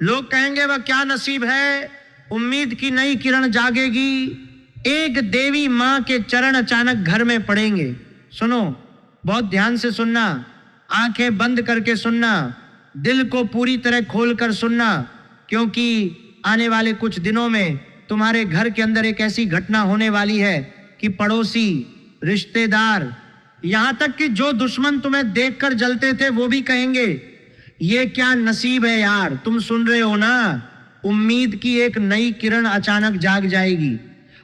लोग कहेंगे वह क्या नसीब है, उम्मीद की नई किरण जागेगी, एक देवी मां के चरण अचानक घर में पड़ेंगे। सुनो, बहुत ध्यान से सुनना, आंखें बंद करके सुनना, दिल को पूरी तरह खोलकर सुनना, क्योंकि आने वाले कुछ दिनों में तुम्हारे घर के अंदर एक ऐसी घटना होने वाली है कि पड़ोसी, रिश्तेदार, यहां तक कि जो दुश्मन तुम्हें देखकर जलते थे वो भी कहेंगे ये क्या नसीब है यार। तुम सुन रहे हो ना, उम्मीद की एक नई किरण अचानक जाग जाएगी।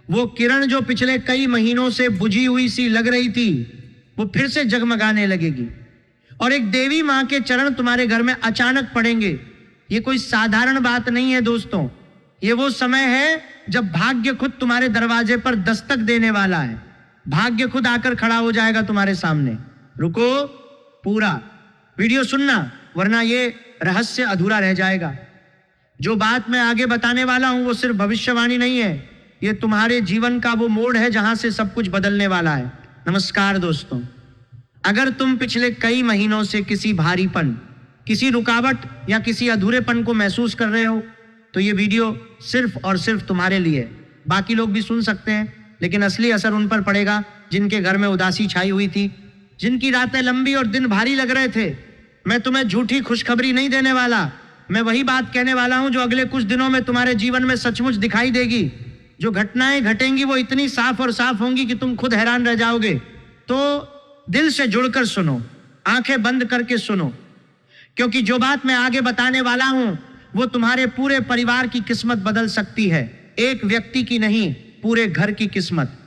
वो किरण जो पिछले कई महीनों से बुझी हुई सी लग रही थी, वो फिर से जगमगाने लगेगी और एक देवी मां के चरण तुम्हारे घर में अचानक पड़ेंगे। ये कोई साधारण बात नहीं है दोस्तों, ये वो समय है जब भाग्य खुद तुम्हारे दरवाजे पर दस्तक देने वाला है। भाग्य खुद आकर खड़ा हो जाएगा तुम्हारे सामने। रुको, पूरा वीडियो सुनना, वरना ये रहस्य अधूरा रह जाएगा। जो बात मैं आगे बताने वाला हूं वो सिर्फ भविष्यवाणी नहीं है, ये तुम्हारे जीवन का वो मोड़ है जहां से सब कुछ बदलने वाला है। नमस्कार दोस्तों, अगर तुम पिछले कई महीनों से किसी भारीपन, किसी रुकावट या किसी अधूरेपन को महसूस कर रहे हो तो ये वीडियो सिर्फ और सिर्फ तुम्हारे लिए। बाकी लोग भी सुन सकते हैं, लेकिन असली असर उन पर पड़ेगा जिनके घर में उदासी छाई हुई थी, जिनकी रातें लंबी और दिन भारी लग रहे थे। मैं तुम्हें झूठी खुशखबरी नहीं देने वाला, मैं वही बात कहने वाला हूं जो अगले कुछ दिनों में तुम्हारे जीवन में सचमुच दिखाई देगी। जो घटनाएं घटेंगी वो इतनी साफ और साफ होंगी कि तुम खुद हैरान रह जाओगे। तो दिल से जुड़कर सुनो, आंखें बंद करके सुनो, क्योंकि जो बात मैं आगे बताने वाला हूं वो तुम्हारे पूरे परिवार की किस्मत बदल सकती है। एक व्यक्ति की नहीं, पूरे घर की किस्मत।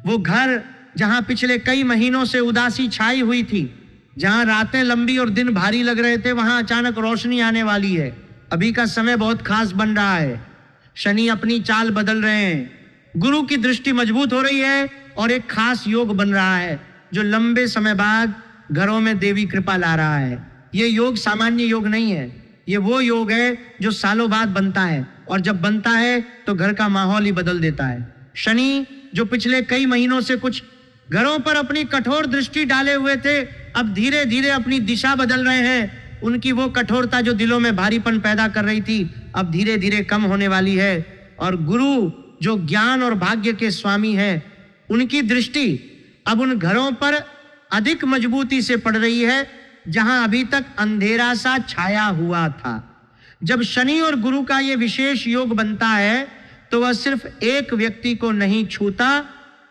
वो घर जहां पिछले कई महीनों से उदासी छाई हुई थी, जहां रातें लंबी और दिन भारी लग रहे थे, वहां अचानक रोशनी आने वाली है। अभी का समय बहुत खास बन रहा है। शनि अपनी चाल बदल रहे हैं, गुरु की दृष्टि मजबूत हो रही है और एक खास योग बन रहा है जो लंबे समय बाद घरों में देवी कृपा ला रहा है। ये योग सामान्य योग नहीं है, ये वो योग है जो सालों बाद बनता है, और जब बनता है तो घर का माहौल ही बदल देता है। शनि जो पिछले कई महीनों से कुछ घरों पर अपनी कठोर दृष्टि डाले हुए थे, अब धीरे धीरे अपनी दिशा बदल रहे हैं। उनकी वो कठोरता जो दिलों में भारीपन पैदा कर रही थी, अब धीरे धीरे कम होने वाली है। और गुरु जो ज्ञान और भाग्य के स्वामी हैं, उनकी दृष्टि अब उन घरों पर अधिक मजबूती से पड़ रही है जहां अभी तक अंधेरा सा छाया हुआ था। जब शनि और गुरु का ये विशेष योग बनता है तो वह सिर्फ एक व्यक्ति को नहीं छूता,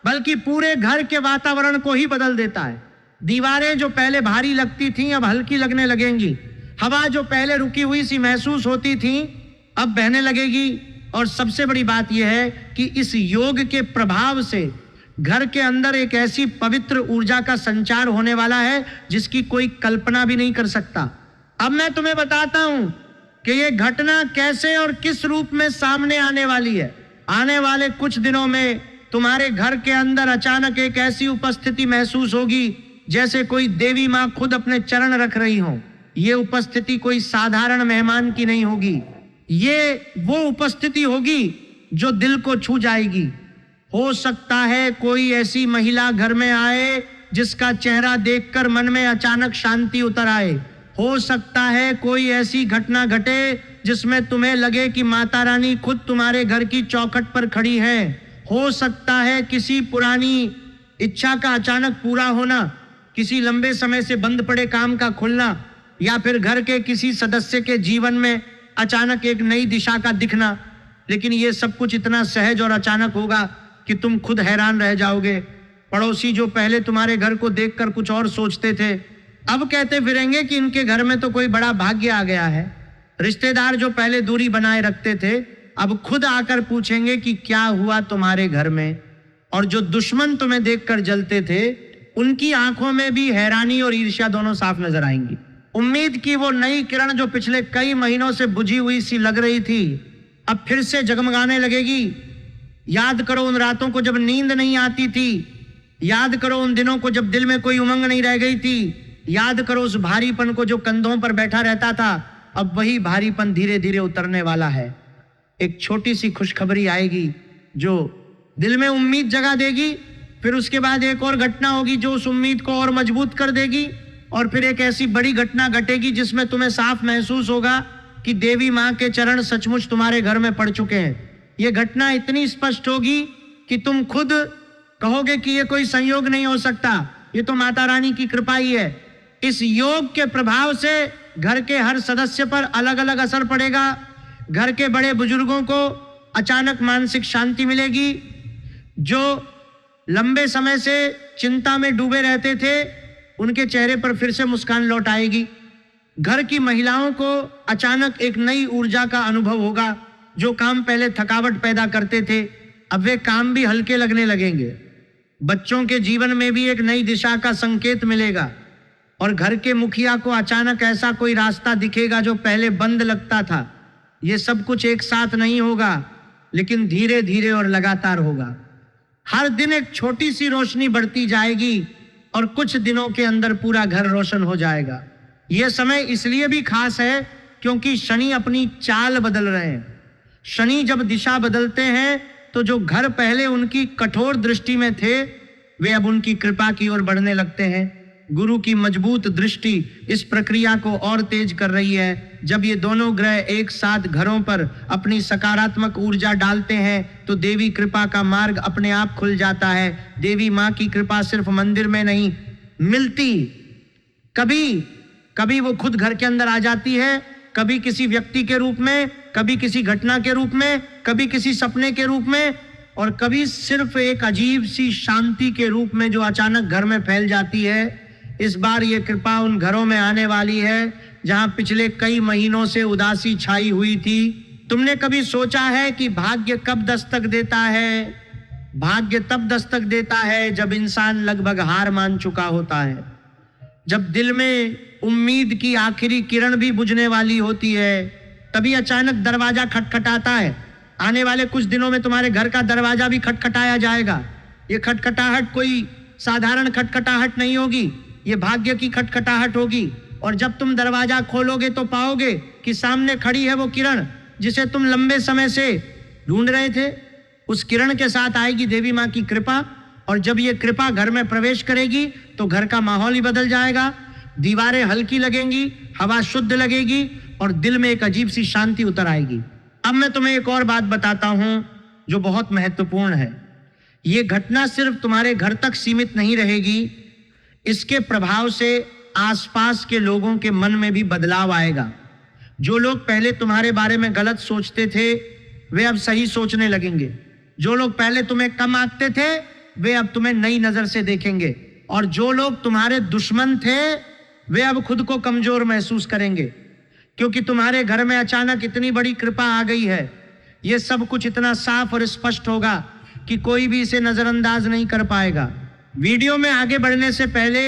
बल्कि पूरे घर के वातावरण को ही बदल देता है। दीवारें जो पहले भारी लगती थीं अब हल्की लगने लगेंगी। हवा जो पहले रुकी हुई सी महसूस होती थी अब बहने लगेगी। और सबसे बड़ी बात यह है कि इस योग के प्रभाव से घर के अंदर एक ऐसी पवित्र ऊर्जा का संचार होने वाला है जिसकी कोई कल्पना भी नहीं कर सकता। अब मैं तुम्हें बताता हूं कि यह घटना कैसे और किस रूप में सामने आने वाली है। आने वाले कुछ दिनों में तुम्हारे घर के अंदर अचानक एक ऐसी उपस्थिति महसूस होगी जैसे कोई देवी मां खुद अपने चरण रख रही हो। ये उपस्थिति कोई साधारण मेहमान की नहीं होगी, ये वो उपस्थिति होगी जो दिल को छू जाएगी। हो सकता है कोई ऐसी महिला घर में आए जिसका चेहरा देखकर मन में अचानक शांति उतर आए। हो सकता है कोई ऐसी घटना घटे जिसमें तुम्हें लगे कि माता रानी खुद तुम्हारे घर की चौखट पर खड़ी है। हो सकता है किसी पुरानी इच्छा का अचानक पूरा होना, किसी लंबे समय से बंद पड़े काम का खुलना, या फिर घर के किसी सदस्य के जीवन में अचानक एक नई दिशा का दिखना। लेकिन ये सब कुछ इतना सहज और अचानक होगा कि तुम खुद हैरान रह जाओगे। पड़ोसी जो पहले तुम्हारे घर को देखकर कुछ और सोचते थे, अब कहते फिरेंगे कि इनके घर में तो कोई बड़ा भाग्य आ गया है। रिश्तेदार जो पहले दूरी बनाए रखते थे, अब खुद आकर पूछेंगे कि क्या हुआ तुम्हारे घर में। और जो दुश्मन तुम्हें देखकर जलते थे, उनकी आंखों में भी हैरानी और ईर्ष्या दोनों साफ नजर आएंगी। उम्मीद की वो नई किरण जो पिछले कई महीनों से बुझी हुई सी लग रही थी, अब फिर से जगमगाने लगेगी। याद करो उन रातों को जब नींद नहीं आती थी, याद करो उन दिनों को जब दिल में कोई उमंग नहीं रह गई थी, याद करो उस भारीपन को जो कंधों पर बैठा रहता था। अब वही भारीपन धीरे धीरे उतरने वाला है। एक छोटी सी खुशखबरी आएगी जो दिल में उम्मीद जगा देगी। फिर उसके बाद एक और घटना होगी जो उस उम्मीद को और मजबूत कर देगी, और फिर एक ऐसी बड़ी घटना घटेगी जिसमें तुम्हें साफ महसूस होगा कि देवी मां के चरण सचमुच तुम्हारे घर में पड़ चुके हैं। ये घटना इतनी स्पष्ट होगी कि तुम खुद कहोगे कि ये कोई संयोग नहीं हो सकता, ये तो माता रानी की कृपा ही है। इस योग के प्रभाव से घर के हर सदस्य पर अलग अलग असर पड़ेगा। घर के बड़े बुजुर्गों को अचानक मानसिक शांति मिलेगी। जो लंबे समय से चिंता में डूबे रहते थे, उनके चेहरे पर फिर से मुस्कान लौट आएगी। घर की महिलाओं को अचानक एक नई ऊर्जा का अनुभव होगा। जो काम पहले थकावट पैदा करते थे, अब वे काम भी हल्के लगने लगेंगे। बच्चों के जीवन में भी एक नई दिशा का संकेत मिलेगा और घर के मुखिया को अचानक ऐसा कोई रास्ता दिखेगा जो पहले बंद लगता था। ये सब कुछ एक साथ नहीं होगा, लेकिन धीरे धीरे और लगातार होगा। हर दिन एक छोटी सी रोशनी बढ़ती जाएगी और कुछ दिनों के अंदर पूरा घर रोशन हो जाएगा। यह समय इसलिए भी खास है क्योंकि शनि अपनी चाल बदल रहे हैं। शनि जब दिशा बदलते हैं तो जो घर पहले उनकी कठोर दृष्टि में थे, वे अब उनकी कृपा की ओर बढ़ने लगते हैं। गुरु की मजबूत दृष्टि इस प्रक्रिया को और तेज कर रही है। जब ये दोनों ग्रह एक साथ घरों पर अपनी सकारात्मक ऊर्जा डालते हैं तो देवी कृपा का मार्ग अपने आप खुल जाता है। देवी माँ की कृपा सिर्फ मंदिर में नहीं मिलती, कभी कभी वो खुद घर के अंदर आ जाती है, कभी किसी व्यक्ति के रूप में, कभी किसी घटना के रूप में, कभी किसी सपने के रूप में, और कभी सिर्फ एक अजीब सी शांति के रूप में जो अचानक घर में फैल जाती है। इस बार ये कृपा उन घरों में आने वाली है जहां पिछले कई महीनों से उदासी छाई हुई थी। तुमने कभी सोचा है कि भाग्य कब दस्तक देता है? भाग्य तब दस्तक देता है जब इंसान लगभग हार मान चुका होता है, जब दिल में उम्मीद की आखिरी किरण भी बुझने वाली होती है। तभी अचानक दरवाजा खटखटाता है। आने वाले कुछ दिनों में तुम्हारे घर का दरवाजा भी खटखटाया जाएगा। ये खटखटाहट कोई साधारण खटखटाहट नहीं होगी, ये भाग्य की खटखटाहट होगी। और जब तुम दरवाजा खोलोगे तो पाओगे कि सामने खड़ी है वो किरण जिसे तुम लंबे समय से ढूंढ रहे थे। उस किरण के साथ आएगी देवी माँ की कृपा, और जब ये कृपा घर में प्रवेश करेगी तो घर का माहौल ही बदल जाएगा। दीवारें हल्की लगेंगी, हवा शुद्ध लगेगी और दिल में एक अजीब सी शांति उतर आएगी। अब मैं तुम्हें एक और बात बताता हूं जो बहुत महत्वपूर्ण है। ये घटना सिर्फ तुम्हारे घर तक सीमित नहीं रहेगी, इसके प्रभाव से आसपास के लोगों के मन में भी बदलाव आएगा। जो लोग पहले तुम्हारे बारे में गलत सोचते थे, वे अब सही सोचने लगेंगे। जो लोग पहले तुम्हें कम आंकते थे, वे अब तुम्हें नई नजर से देखेंगे। और जो लोग तुम्हारे दुश्मन थे, वे अब खुद को कमजोर महसूस करेंगे, क्योंकि तुम्हारे घर में अचानक इतनी बड़ी कृपा आ गई है। यह सब कुछ इतना साफ और स्पष्ट होगा कि कोई भी इसे नजरअंदाज नहीं कर पाएगा। वीडियो में आगे बढ़ने से पहले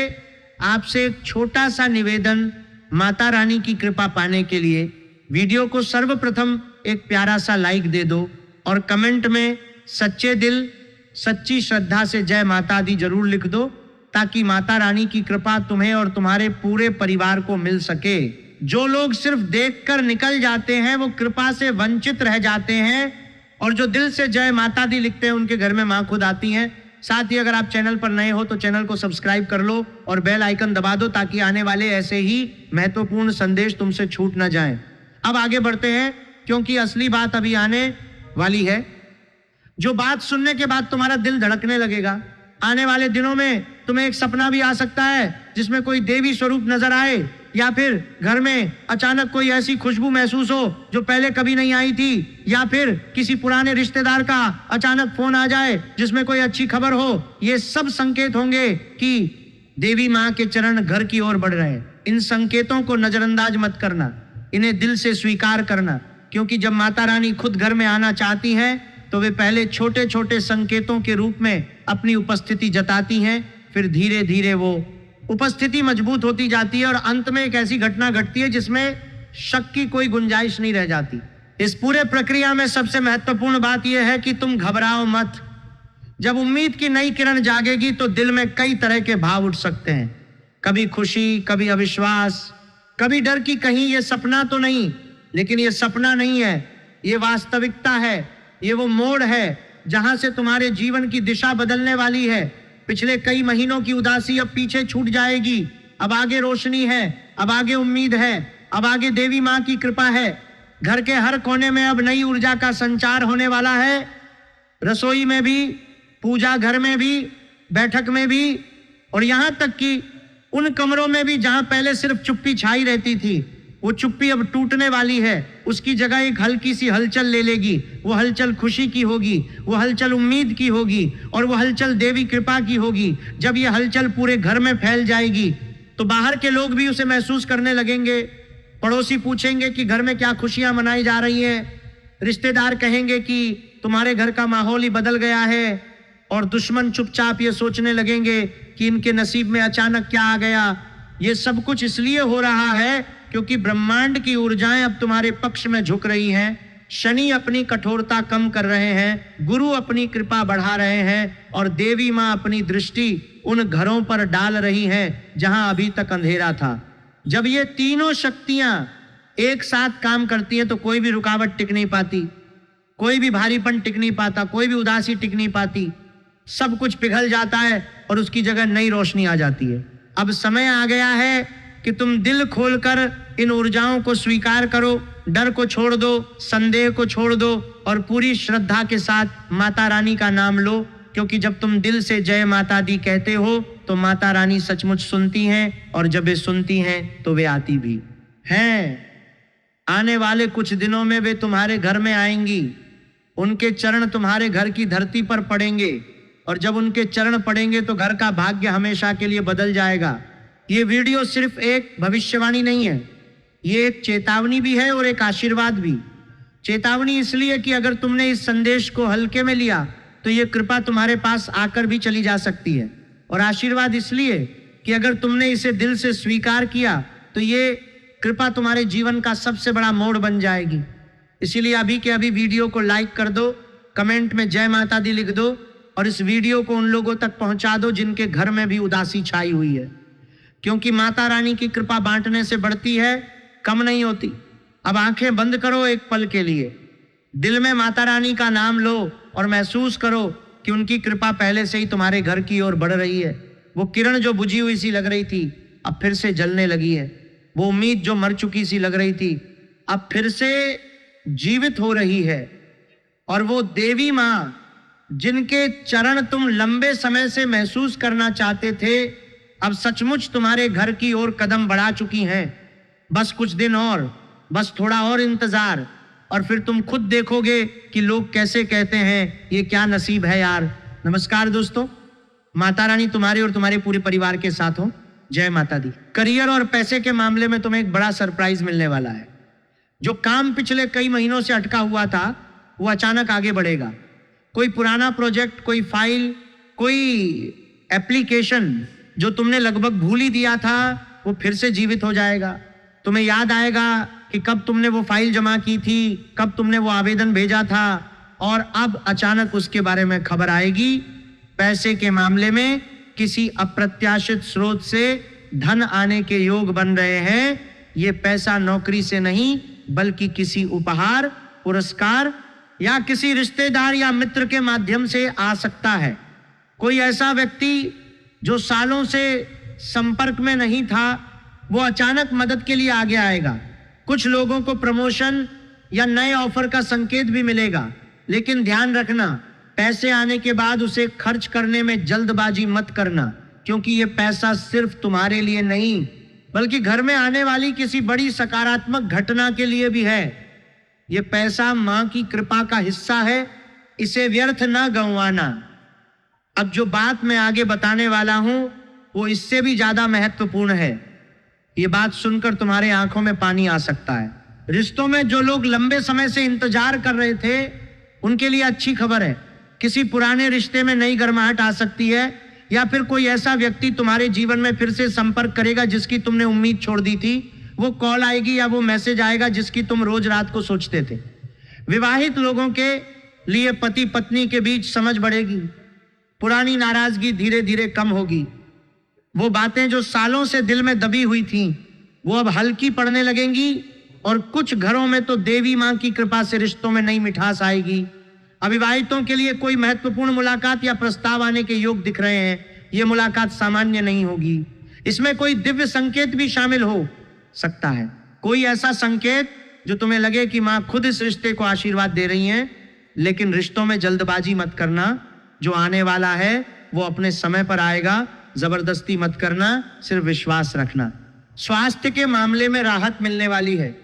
आपसे एक छोटा सा निवेदन। माता रानी की कृपा पाने के लिए वीडियो को सर्वप्रथम एक प्यारा सा लाइक दे दो और कमेंट में सच्चे दिल सच्ची श्रद्धा से जय माता दी जरूर लिख दो, ताकि माता रानी की कृपा तुम्हें और तुम्हारे पूरे परिवार को मिल सके। जो लोग सिर्फ देखकर निकल जाते हैं वो कृपा से वंचित रह जाते हैं, और जो दिल से जय माता दी लिखते हैं उनके घर में माँ खुद आती हैं। साथ ही अगर आप चैनल पर नए हो तो चैनल को सब्सक्राइब कर लो और बेल आइकन दबा दो, ताकि आने वाले ऐसे ही महत्वपूर्ण संदेश तुमसे छूट ना जाएं। अब आगे बढ़ते हैं, क्योंकि असली बात अभी आने वाली है। जो बात सुनने के बाद तुम्हारा दिल धड़कने लगेगा। आने वाले दिनों में तुम्हें एक सपना भी आ सकता है जिसमें कोई देवी स्वरूप नजर आए, या फिर घर में अचानक कोई ऐसी खुशबू महसूस हो जो पहले कभी नहीं आई थी, या फिर किसी पुराने रिश्तेदार का अचानक फोन आ जाए जिसमें कोई अच्छी खबर हो। ये सब संकेत होंगे कि देवी माँ के चरण घर की ओर बढ़ रहे हैं। इन संकेतों को नजरअंदाज मत करना, इन्हें दिल से स्वीकार करना, क्योंकि जब माता रानी खुद घर में आना चाहती हैं तो वे पहले छोटे छोटे संकेतों के रूप में अपनी उपस्थिति जताती हैं, फिर धीरे धीरे वो उपस्थिति मजबूत होती जाती है और अंत में एक ऐसी घटना घटती है जिसमें शक की कोई गुंजाइश नहीं रह जाती। इस पूरे प्रक्रिया में सबसे महत्वपूर्ण बात यह है कि तुम घबराओ मत। जब उम्मीद की नई किरण जागेगी तो दिल में कई तरह के भाव उठ सकते हैं, कभी खुशी, कभी अविश्वास, कभी डर कि कहीं ये सपना तो नहीं। लेकिन ये सपना नहीं है, ये वास्तविकता है। ये वो मोड़ है जहां से तुम्हारे जीवन की दिशा बदलने वाली है। पिछले कई महीनों की उदासी अब पीछे छूट जाएगी। अब आगे रोशनी है, अब आगे उम्मीद है, अब आगे देवी माँ की कृपा है, घर के हर कोने में अब नई ऊर्जा का संचार होने वाला है। रसोई में भी, पूजा घर में भी, बैठक में भी, और यहां तक कि उन कमरों में भी जहां पहले सिर्फ चुप्पी छाई रहती थी, वो चुप्पी अब टूटने वाली है। उसकी जगह एक हल्की सी हलचल ले लेगी। वो हलचल खुशी की होगी, वो हलचल उम्मीद की होगी, और वो हलचल देवी कृपा की होगी। जब ये हलचल पूरे घर में फैल जाएगी तो बाहर के लोग भी उसे महसूस करने लगेंगे। पड़ोसी पूछेंगे कि घर में क्या खुशियां मनाई जा रही हैं। रिश्तेदार कहेंगे कि तुम्हारे घर का माहौल ही बदल गया है। और दुश्मन चुपचाप ये सोचने लगेंगे कि इनके नसीब में अचानक क्या आ गया। ये सब कुछ इसलिए हो रहा है क्योंकि ब्रह्मांड की ऊर्जाएं अब तुम्हारे पक्ष में झुक रही हैं। शनि अपनी कठोरता कम कर रहे हैं, गुरु अपनी कृपा बढ़ा रहे हैं, और देवी माँ अपनी दृष्टि उन घरों पर डाल रही हैं जहां अभी तक अंधेरा था। जब ये तीनों शक्तियां एक साथ काम करती हैं तो कोई भी रुकावट टिक नहीं पाती, कोई भी भारीपन टिक नहीं पाता, कोई भी उदासी टिक नहीं पाती। सब कुछ पिघल जाता है और उसकी जगह नई रोशनी आ जाती है। अब समय आ गया है कि तुम दिल खोलकर इन ऊर्जाओं को स्वीकार करो, डर को छोड़ दो, संदेह को छोड़ दो, और पूरी श्रद्धा के साथ माता रानी का नाम लो। क्योंकि जब तुम दिल से जय माता दी कहते हो तो माता रानी सचमुच सुनती हैं, और जब वे सुनती हैं तो वे आती भी हैं। आने वाले कुछ दिनों में वे तुम्हारे घर में आएंगी। उनके चरण तुम्हारे घर की धरती पर पड़ेंगे, और जब उनके चरण पड़ेंगे तो घर का भाग्य हमेशा के लिए बदल जाएगा। ये वीडियो सिर्फ एक भविष्यवाणी नहीं है, ये एक चेतावनी भी है और एक आशीर्वाद भी। चेतावनी इसलिए कि अगर तुमने इस संदेश को हल्के में लिया तो ये कृपा तुम्हारे पास आकर भी चली जा सकती है, और आशीर्वाद इसलिए कि अगर तुमने इसे दिल से स्वीकार किया तो ये कृपा तुम्हारे जीवन का सबसे बड़ा मोड़ बन जाएगी। इसीलिए अभी के अभी वीडियो को लाइक कर दो, कमेंट में जय माता दी लिख दो, और इस वीडियो को उन लोगों तक पहुंचा दो जिनके घर में भी उदासी छाई हुई है। क्योंकि माता रानी की कृपा बांटने से बढ़ती है, कम नहीं होती। अब आंखें बंद करो एक पल के लिए, दिल में माता रानी का नाम लो और महसूस करो कि उनकी कृपा पहले से ही तुम्हारे घर की ओर बढ़ रही है। वो किरण जो बुझी हुई सी लग रही थी अब फिर से जलने लगी है। वो उम्मीद जो मर चुकी सी लग रही थी अब फिर से जीवित हो रही है। और वो देवी माँ जिनके चरण तुम लंबे समय से महसूस करना चाहते थे, अब सचमुच तुम्हारे घर की ओर कदम बढ़ा चुकी हैं। बस कुछ दिन और, बस थोड़ा और इंतजार, और फिर तुम खुद देखोगे कि लोग कैसे कहते हैं ये क्या नसीब है यार। नमस्कार दोस्तों, माता रानी तुम्हारे और तुम्हारे पूरे परिवार के साथ हो। जय माता दी। करियर और पैसे के मामले में तुम्हें एक बड़ा सरप्राइज मिलने वाला है। जो काम पिछले कई महीनों से अटका हुआ था वो अचानक आगे बढ़ेगा। कोई पुराना प्रोजेक्ट, कोई फाइल, कोई एप्लीकेशन जो तुमने लगभग भूल ही दिया था वो फिर से जीवित हो जाएगा। तुम्हें याद आएगा कि कब तुमने वो फाइल जमा की थी, कब तुमने वो आवेदन भेजा था, और अब अचानक उसके बारे में खबर आएगी। पैसे के मामले में किसी अप्रत्याशित स्रोत से धन आने के योग बन रहे हैं। ये पैसा नौकरी से नहीं बल्कि किसी उपहार, पुरस्कार या किसी रिश्तेदार या मित्र के माध्यम से आ सकता है। कोई ऐसा व्यक्ति जो सालों से संपर्क में नहीं था वो अचानक मदद के लिए आगे आएगा। कुछ लोगों को प्रमोशन या नए ऑफर का संकेत भी मिलेगा। लेकिन ध्यान रखना, पैसे आने के बाद उसे खर्च करने में जल्दबाजी मत करना, क्योंकि ये पैसा सिर्फ तुम्हारे लिए नहीं बल्कि घर में आने वाली किसी बड़ी सकारात्मक घटना के लिए भी है। ये पैसा मां की कृपा का हिस्सा है, इसे व्यर्थ ना गंवाना। अब जो बात मैं आगे बताने वाला हूं वो इससे भी ज्यादा महत्वपूर्ण है। ये बात सुनकर तुम्हारे आंखों में पानी आ सकता है। रिश्तों में जो लोग लंबे समय से इंतजार कर रहे थे उनके लिए अच्छी खबर है। किसी पुराने रिश्ते में नई गर्माहट आ सकती है, या फिर कोई ऐसा व्यक्ति तुम्हारे जीवन में फिर से संपर्क करेगा जिसकी तुमने उम्मीद छोड़ दी थी। वो कॉल आएगी या वो मैसेज आएगा जिसकी तुम रोज रात को सोचते थे। विवाहित लोगों के लिए पति पत्नी के बीच समझ बढ़ेगी। पुरानी नाराजगी धीरे धीरे कम होगी। वो बातें जो सालों से दिल में दबी हुई थी वो अब हल्की पड़ने लगेंगी, और कुछ घरों में तो देवी मां की कृपा से रिश्तों में नई मिठास आएगी। अविवाहितों के लिए कोई महत्वपूर्ण मुलाकात या प्रस्ताव आने के योग दिख रहे हैं। ये मुलाकात सामान्य नहीं होगी, इसमें कोई दिव्य संकेत भी शामिल हो सकता है। कोई ऐसा संकेत जो तुम्हें लगे कि माँ खुद इस रिश्ते को आशीर्वाद दे रही हैं, लेकिन रिश्तों में जल्दबाजी मत करना। जो आने वाला है वो अपने समय पर आएगा। जबरदस्ती मत करना, सिर्फ विश्वास रखना। स्वास्थ्य के मामले में राहत मिलने वाली है।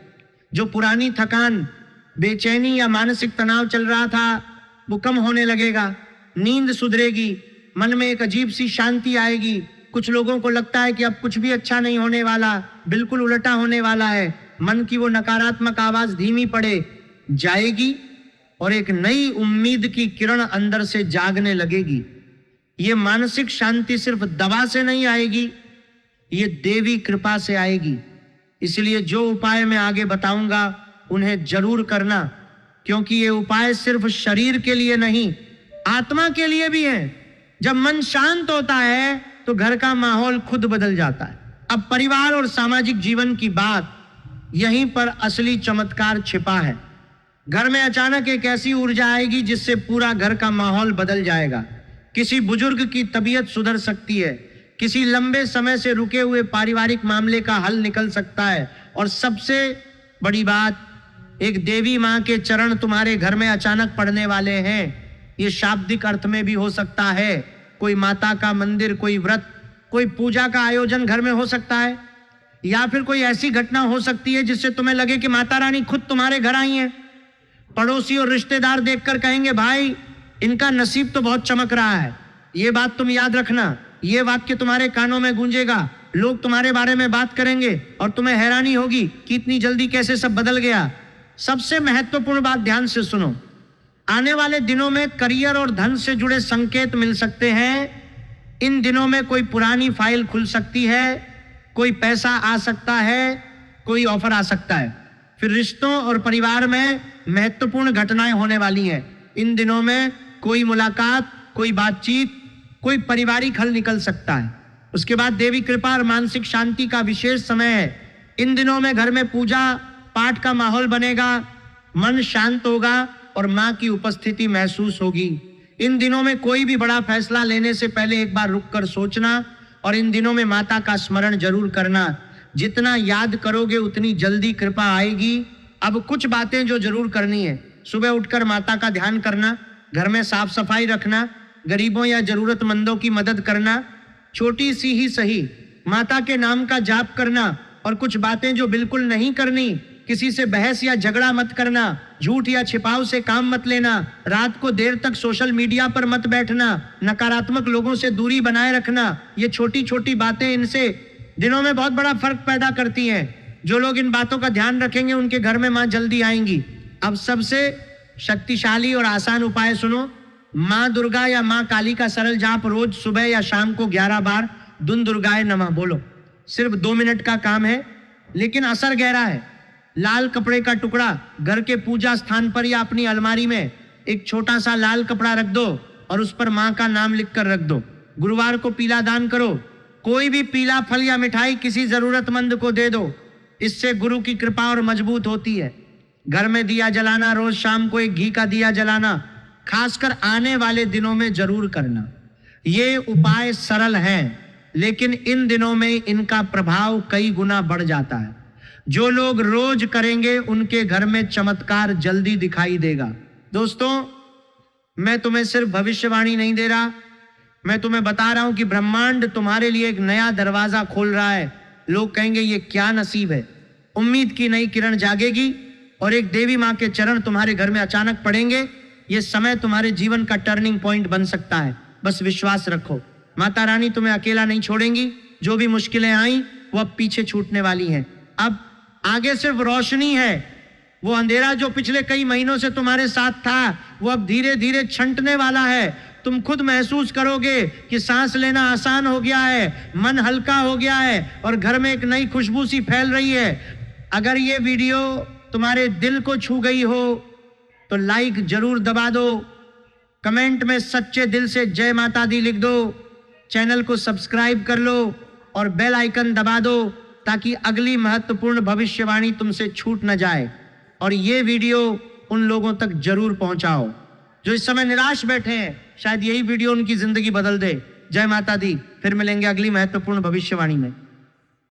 जो पुरानी थकान, बेचैनी या मानसिक तनाव चल रहा था वो कम होने लगेगा। नींद सुधरेगी, मन में एक अजीब सी शांति आएगी। कुछ लोगों को लगता है कि अब कुछ भी अच्छा नहीं होने वाला, बिल्कुल उल्टा होने वाला है। मन की वो नकारात्मक आवाज धीमी पड़े जाएगी और एक नई उम्मीद की किरण अंदर से जागने लगेगी। ये मानसिक शांति सिर्फ दवा से नहीं आएगी, ये देवी कृपा से आएगी। इसलिए जो उपाय मैं आगे बताऊंगा उन्हें जरूर करना, क्योंकि ये उपाय सिर्फ शरीर के लिए नहीं, आत्मा के लिए भी है। जब मन शांत होता है तो घर का माहौल खुद बदल जाता है। अब परिवार और सामाजिक जीवन की बात, यहीं पर असली चमत्कार छिपा है। घर में अचानक एक ऐसी ऊर्जा आएगी जिससे पूरा घर का माहौल बदल जाएगा। किसी बुजुर्ग की तबीयत सुधर सकती है, किसी लंबे समय से रुके हुए पारिवारिक मामले का हल निकल सकता है, और सबसे बड़ी बात, एक देवी माँ के चरण तुम्हारे घर में अचानक पड़ने वाले हैं। ये शाब्दिक अर्थ में भी हो सकता है। कोई माता का मंदिर, कोई व्रत, कोई पूजा का आयोजन घर में हो सकता है, या फिर कोई ऐसी घटना हो सकती है जिससे तुम्हें लगे कि माता रानी खुद तुम्हारे घर आई हैं। पड़ोसी और रिश्तेदार देखकर कहेंगे, भाई इनका नसीब तो बहुत चमक रहा है। ये बात तुम याद रखना, ये वाक्य तुम्हारे कानों में गूंजेगा। लोग तुम्हारे बारे में बात करेंगे और तुम्हें हैरानी होगी कि इतनी जल्दी कैसे सब बदल गया। सबसे महत्वपूर्ण बात ध्यान से सुनो, आने वाले दिनों में करियर और धन से जुड़े संकेत मिल सकते हैं। इन दिनों में कोई पुरानी फाइल खुल सकती है, कोई पैसा आ सकता है, कोई ऑफर आ सकता है। फिर रिश्तों और परिवार में महत्वपूर्ण घटनाएं होने वाली हैं। इन दिनों में कोई मुलाकात, कोई बातचीत, कोई पारिवारिक हल निकल सकता है। उसके बाद देवी कृपा और मानसिक शांति का विशेष समय है। इन दिनों में घर में पूजा पाठ का माहौल बनेगा, मन शांत होगा और माँ की उपस्थिति महसूस होगी। इन दिनों में कोई भी बड़ा फैसला लेने से पहले एक बार रुककर सोचना, और इन दिनों में माता का स्मरण जरूर करना। जितना याद करोगे उतनी जल्दी कृपा आएगी। अब कुछ बातें जो जरूर करनी है, सुबह उठकर माता का ध्यान करना, घर में साफ सफाई रखना, गरीबों या जरूरतमंदों की मदद करना, छोटी सी ही सही माता के नाम का जाप करना। और कुछ बातें जो बिल्कुल नहीं करनी, किसी से बहस या झगड़ा मत करना, झूठ या छिपाव से काम मत लेना, रात को देर तक सोशल मीडिया पर मत बैठना, नकारात्मक लोगों से दूरी बनाए रखना। ये छोटी छोटी बातें इनसे दिनों में बहुत बड़ा फर्क पैदा करती हैं। जो लोग इन बातों का ध्यान रखेंगे उनके घर में माँ जल्दी आएंगी। अब सबसे शक्तिशाली और आसान उपाय सुनो। माँ दुर्गा या माँ काली का सरल जाप रोज सुबह या शाम को 11 बार दुन दुर्गाए नमः बोलो। सिर्फ 2 मिनट का काम है, लेकिन असर गहरा है। लाल कपड़े का टुकड़ा घर के पूजा स्थान पर या अपनी अलमारी में एक छोटा सा लाल कपड़ा रख दो और उस पर माँ का नाम लिखकर रख दो। गुरुवार को पीला दान करो। कोई भी पीला फल या मिठाई किसी जरूरतमंद को दे दो। इससे गुरु की कृपा और मजबूत होती है। घर में दिया जलाना, रोज शाम को एक घी का दिया जलाना, खासकर आने वाले दिनों में जरूर करना। ये उपाय सरल हैं, लेकिन इन दिनों में इनका प्रभाव कई गुना बढ़ जाता है। जो लोग रोज करेंगे उनके घर में चमत्कार जल्दी दिखाई देगा। दोस्तों, मैं तुम्हें सिर्फ भविष्यवाणी नहीं दे रहा, मैं तुम्हें बता रहा हूं कि ब्रह्मांड तुम्हारे लिए एक नया दरवाजा खोल रहा है। लोग कहेंगे ये क्या नसीब है। उम्मीद की नई किरण जागेगी और एक देवी माँ के चरण तुम्हारे घर में अचानक पड़ेंगे। ये समय तुम्हारे जीवन का टर्निंग पॉइंट बन सकता है। बस विश्वास रखो, माता रानी तुम्हें अकेला नहीं छोड़ेंगी। जो भी मुश्किलें आई वो अब पीछे छूटने वाली हैं। अब आगे सिर्फ रोशनी है। वो अंधेरा जो पिछले कई महीनों से तुम्हारे साथ था वो अब धीरे धीरे छंटने वाला है। तुम खुद महसूस करोगे कि सांस लेना आसान हो गया है, मन हल्का हो गया है और घर में एक नई खुशबू सी फैल रही है। अगर ये वीडियो तुम्हारे दिल को छू गई हो तो लाइक जरूर दबा दो, कमेंट में सच्चे दिल से जय माता दी लिख दो, चैनल को सब्सक्राइब कर लो और बेल आइकन दबा दो ताकि अगली महत्वपूर्ण भविष्यवाणी तुमसे छूट न जाए। और ये वीडियो उन लोगों तक जरूर पहुंचाओ जो इस समय निराश बैठे हैं। शायद यही वीडियो उनकी जिंदगी बदल दे। जय माता दी। फिर मिलेंगे अगली महत्वपूर्ण भविष्यवाणी में।